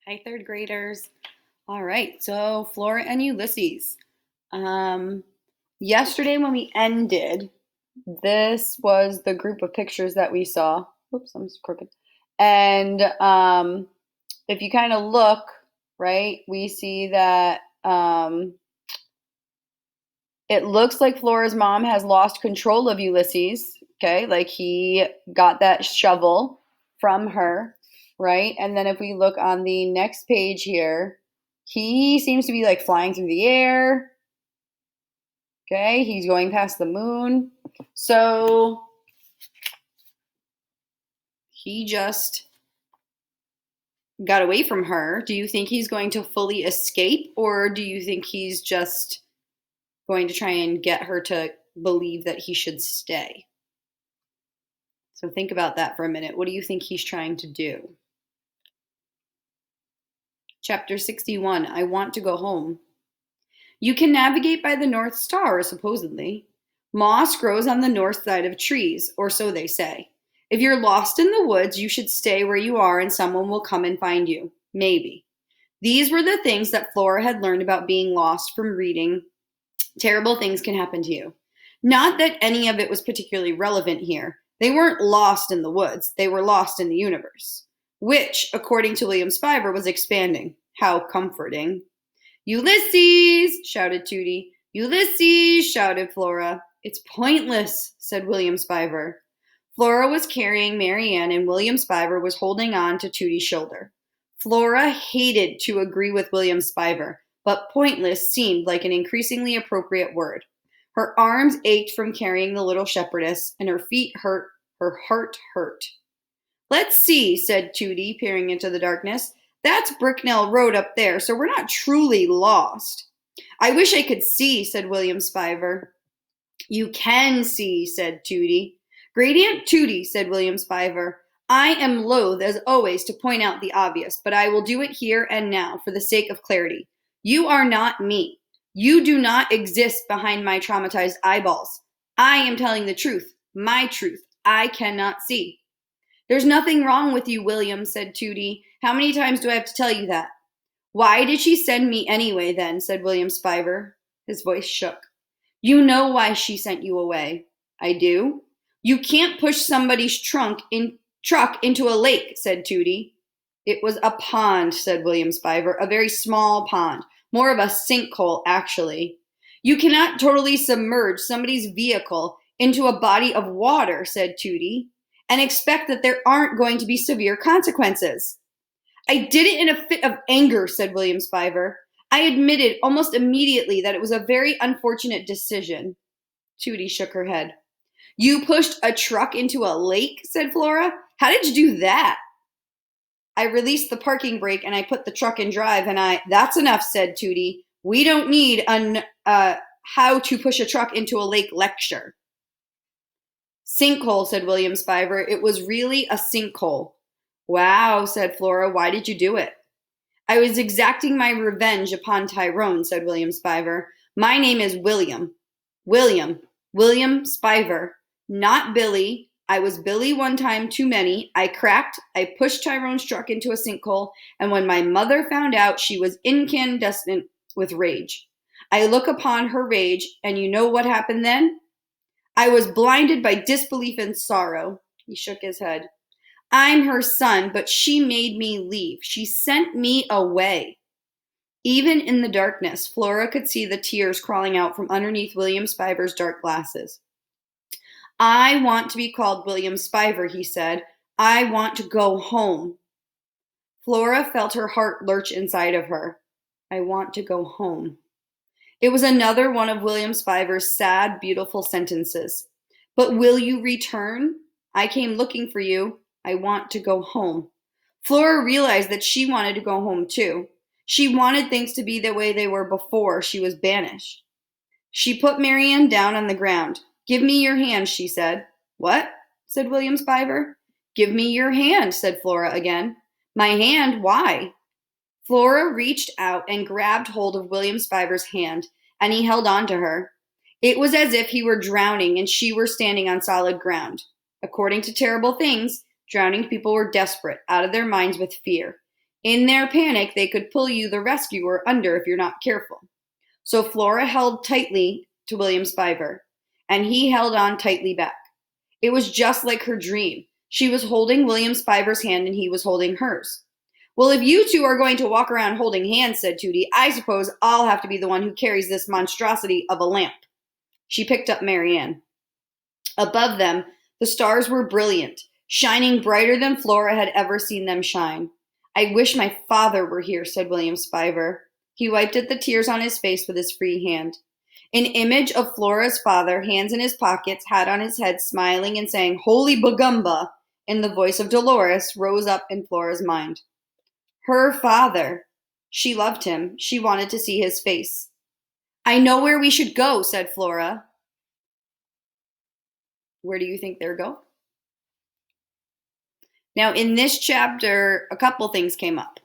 Hi, third graders. All right, so Flora and Ulysses. Um, Yesterday when we ended, this was the group of pictures that we saw. Oops, I'm crooked. And if you kind of look, right, we see that it looks like Flora's mom has lost control of Ulysses. Okay, like he got that shovel from her, right? And then if we look on the next page here, he seems to be like flying through the air. Okay, he's going past the moon. So he just got away from her. Do you think he's going to fully escape, or do you think he's just going to try and get her to believe that he should stay? So think about that for a minute. What do you think he's trying to do? Chapter 61, I want to go home. You can navigate by the North Star, supposedly. Moss grows on the north side of trees, or so they say. If you're lost in the woods, you should stay where you are and someone will come and find you. Maybe. These were the things that Flora had learned about being lost from reading Terrible Things Can Happen to You. Not that any of it was particularly relevant here. They weren't lost in the woods, they were lost in the universe, which, according to William Spiver, was expanding. How comforting. Ulysses! Shouted Tootie. Ulysses! Shouted Flora. It's pointless, said William Spiver. Flora was carrying Marianne and William Spiver was holding on to Tootie's shoulder. Flora hated to agree with William Spiver, but pointless seemed like an increasingly appropriate word. Her arms ached from carrying the little shepherdess, and her feet hurt, her heart hurt. Let's see, said Tootie, peering into the darkness. That's Bricknell Road up there, so we're not truly lost. I wish I could see, said William Spiver. You can see, said Tootie. Great Aunt Tootie, said William Spiver. I am loath, as always, to point out the obvious, but I will do it here and now for the sake of clarity. You are not me. You do not exist behind my traumatized eyeballs. I am telling the truth, my truth. I cannot see. There's nothing wrong with you, William, said Tootie. How many times do I have to tell you that? Why did she send me anyway, then, said William Spiver. His voice shook. You know why she sent you away. I do. You can't push somebody's truck into a lake, said Tootie. It was a pond, said William Spiver, a very small pond, more of a sinkhole, actually. You cannot totally submerge somebody's vehicle into a body of water, said Tootie, and expect that there aren't going to be severe consequences. I did it in a fit of anger, said William Spiver. I admitted almost immediately that it was a very unfortunate decision. Tootie shook her head. You pushed a truck into a lake, said Flora. How did you do that? I released the parking brake and I put the truck in drive and That's enough, said Tootie. We don't need how to push a truck into a lake lecture. Sinkhole, said William Spiver. It was really a sinkhole. Wow, said Flora. Why did you do it? I was exacting my revenge upon Tyrone, said William Spiver. My name is William. William. William Spiver. Not Billy. I was Billy one time too many. I cracked. I pushed Tyrone's truck into a sinkhole, and when my mother found out, she was incandescent with rage. I look upon her rage, and you know what happened then? I was blinded by disbelief and sorrow. He shook his head. I'm her son, but she made me leave. She sent me away. Even in the darkness, Flora could see the tears crawling out from underneath William Spiver's dark glasses. I want to be called William Spiver, he said. I want to go home. Flora felt her heart lurch inside of her. I want to go home. It was another one of William Spiver's sad, beautiful sentences. But will you return? I came looking for you. I want to go home. Flora realized that she wanted to go home too. She wanted things to be the way they were before she was banished. She put Marianne down on the ground. Give me your hand, she said. What? Said William Spiver. Give me your hand, said Flora again. My hand? Why? Flora reached out and grabbed hold of William Spiver's hand, and he held on to her. It was as if he were drowning and she were standing on solid ground. According to Terrible Things, drowning people were desperate, out of their minds with fear. In their panic, they could pull you, the rescuer, under if you're not careful. So Flora held tightly to William Spiver, and he held on tightly back. It was just like her dream. She was holding William Spiver's hand, and he was holding hers. Well, if you two are going to walk around holding hands, said Tootie, I suppose I'll have to be the one who carries this monstrosity of a lamp. She picked up Marianne. Above them, the stars were brilliant, shining brighter than Flora had ever seen them shine. I wish my father were here, said William Spiver. He wiped at the tears on his face with his free hand. An image of Flora's father, hands in his pockets, hat on his head, smiling and saying, Holy Bagumba, in the voice of Dolores, rose up in Flora's mind. Her father. She loved him. She wanted to see his face. I know where we should go, said Flora. Where do you think they'll go? Now, in this chapter, a couple things came up.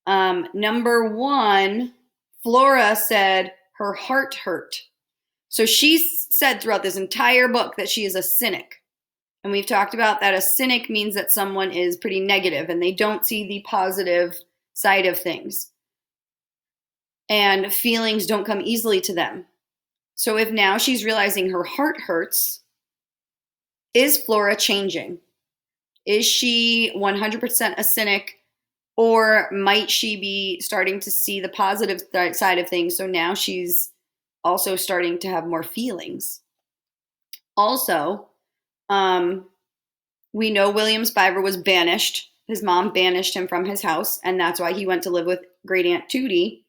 Number one, Flora said her heart hurt. So she said throughout this entire book that she is a cynic. And we've talked about that a cynic means that someone is pretty negative and they don't see the positive side of things. And feelings don't come easily to them. So if now she's realizing her heart hurts, is Flora changing? Is she 100% a cynic, or might she be starting to see the positive side of things? So now she's also starting to have more feelings. Also, we know William Spiver was banished. His mom banished him from his house, and that's why he went to live with Great Aunt Tootie.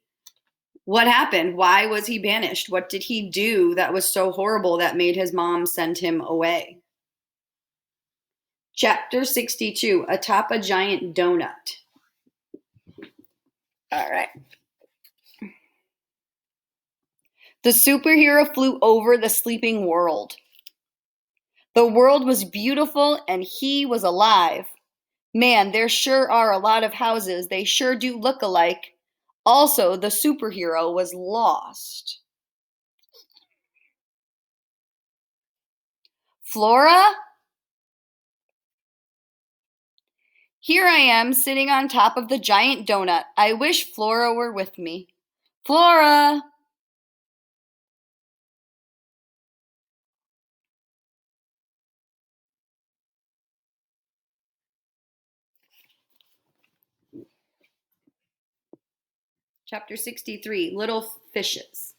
What happened? Why was he banished? What did he do that was so horrible that made his mom send him away? Chapter 62, Atop a Giant Donut. All right. The superhero flew over the sleeping world. The world was beautiful and he was alive. Man, there sure are a lot of houses. They sure do look alike. Also, the superhero was lost. Flora? Here I am, sitting on top of the giant donut. I wish Flora were with me. Flora! Chapter 63, Little Fishes.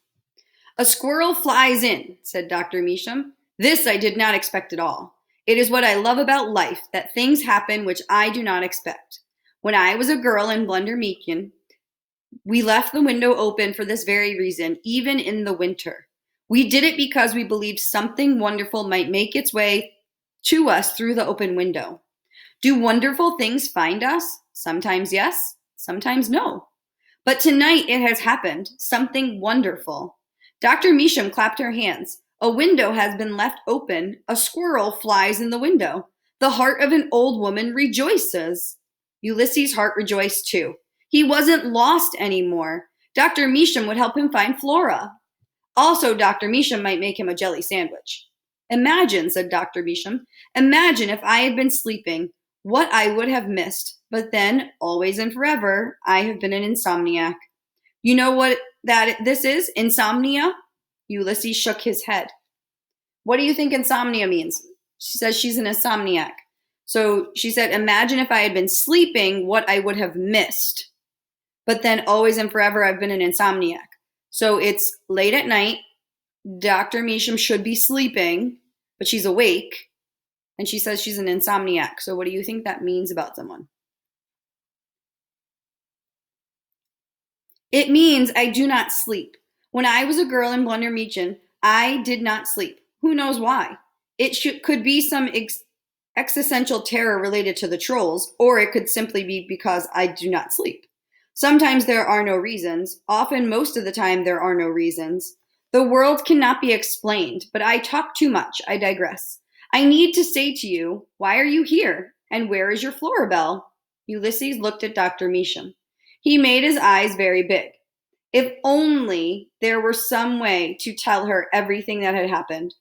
A squirrel flies in, said Dr. Measham. This I did not expect at all. It is what I love about life, that things happen which I do not expect. When I was a girl in Blunder Meakin, we left the window open for this very reason, even in the winter. We did it because we believed something wonderful might make its way to us through the open window. Do wonderful things find us? Sometimes yes, sometimes no. But tonight it has happened, something wonderful. Dr. Measham clapped her hands. A window has been left open. A squirrel flies in the window. The heart of an old woman rejoices. Ulysses' heart rejoiced too. He wasn't lost anymore. Dr. Measham would help him find Flora. Also, Dr. Measham might make him a jelly sandwich. Imagine, said Dr. Measham, imagine if I had been sleeping, what I would have missed. But then, always and forever, I have been an insomniac. You know what this is? Insomnia? Ulysses shook his head. What do you think insomnia means? She says she's an insomniac. So she said, imagine if I had been sleeping, what I would have missed. But then always and forever, I've been an insomniac. So it's late at night. Dr. Measham should be sleeping, but she's awake. And she says she's an insomniac. So what do you think that means about someone? It means I do not sleep. When I was a girl in Blunder Meakin, I did not sleep. Who knows why? It could be some existential terror related to the trolls, or it could simply be because I do not sleep. Sometimes there are no reasons. Often, most of the time, there are no reasons. The world cannot be explained, but I talk too much. I digress. I need to say to you, why are you here? And where is your Florabelle? Ulysses looked at Dr. Measham. He made his eyes very big. If only there were some way to tell her everything that had happened.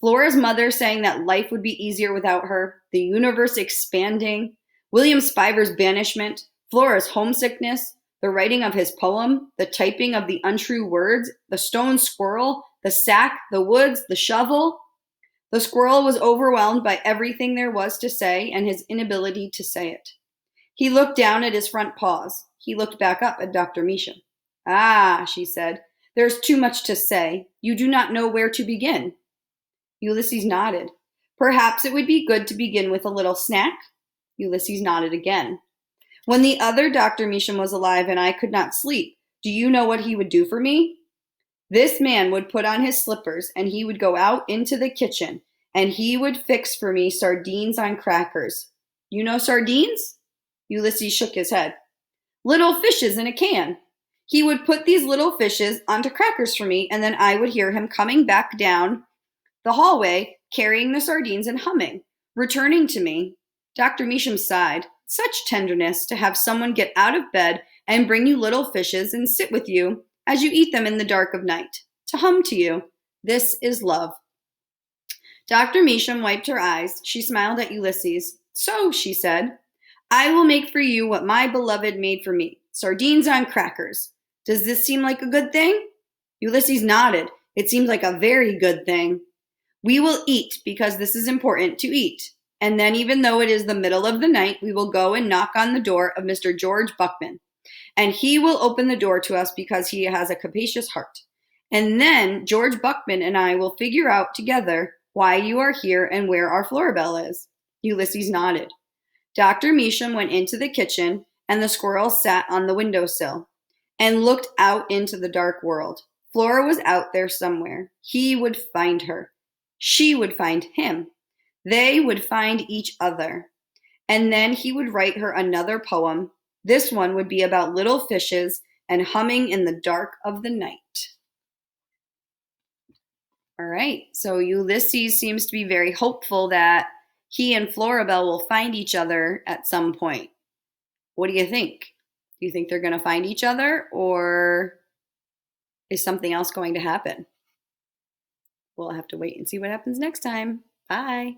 Flora's mother saying that life would be easier without her, the universe expanding, William Spiver's banishment, Flora's homesickness, the writing of his poem, the typing of the untrue words, the stone squirrel, the sack, the woods, the shovel. The squirrel was overwhelmed by everything there was to say and his inability to say it. He looked down at his front paws. He looked back up at Dr. Measham. Ah, she said, there's too much to say. You do not know where to begin. Ulysses nodded. Perhaps it would be good to begin with a little snack? Ulysses nodded again. When the other Dr. Measham was alive and I could not sleep, do you know what he would do for me? This man would put on his slippers and he would go out into the kitchen and he would fix for me sardines on crackers. You know sardines? Ulysses shook his head. Little fishes in a can. He would put these little fishes onto crackers for me, and then I would hear him coming back down the hallway, carrying the sardines and humming, returning to me. Dr. Measham sighed. Such tenderness to have someone get out of bed and bring you little fishes and sit with you as you eat them in the dark of night, to hum to you. This is love. Dr. Measham wiped her eyes. She smiled at Ulysses. So, she said, I will make for you what my beloved made for me, sardines on crackers. Does this seem like a good thing? Ulysses nodded. It seems like a very good thing. We will eat because this is important to eat. And then, even though it is the middle of the night, we will go and knock on the door of Mr. George Buckman. And he will open the door to us because he has a capacious heart. And then George Buckman and I will figure out together why you are here and where our Florabelle is. Ulysses nodded. Dr. Measham went into the kitchen, and the squirrel sat on the windowsill and looked out into the dark world. Flora was out there somewhere. He would find her. She would find him. They would find each other. And then he would write her another poem. This one would be about little fishes and humming in the dark of the night. All right, so Ulysses seems to be very hopeful that he and Florabelle will find each other at some point. What do you think? Do you think they're going to find each other, or is something else going to happen? We'll have to wait and see what happens next time. Bye.